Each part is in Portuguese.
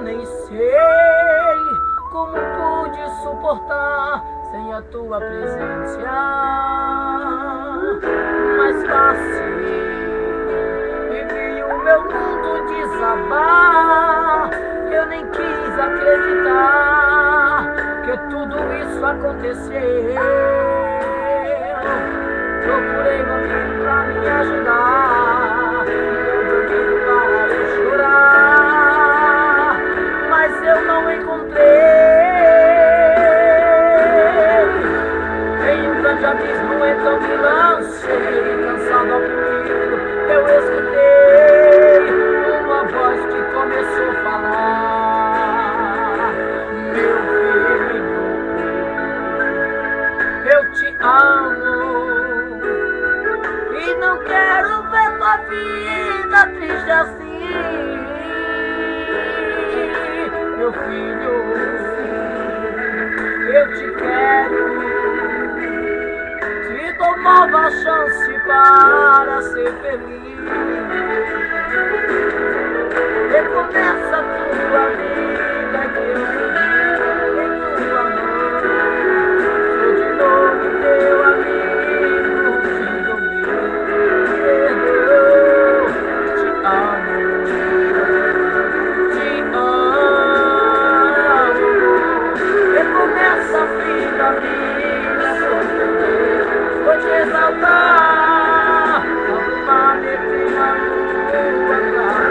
Eu nem sei como pude suportar sem a tua presença, mas passei e vi o meu mundo desabar. Eu nem quis acreditar que tudo isso aconteceu. Procurei um amigo pra me ajudar, meu ouvido para eu chorar, mas eu não encontrei. Em um grande abismo então me lancei, cansado, oprimido, eu escutei uma voz que começou a falar: meu filho, eu te amo e não quero ver tua vida triste assim. Meu filho, eu te quero, te dou nova chance para ser feliz. Recomeça a tua vida que eu segui em tua mão. Sou de novo teu amigo, te dou meu perdão. Te amo, te amo. Recomeça a vida minha, sou teu Deus, vou te exaltar. Vamos lá, me na lua clara.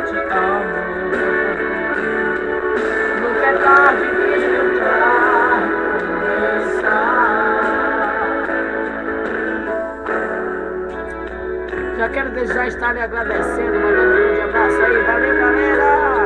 Te amo. Nunca é tarde pra começar. Já quero desde já estar lhe agradecendo, mandando um grande abraço aí. Valeu, galera!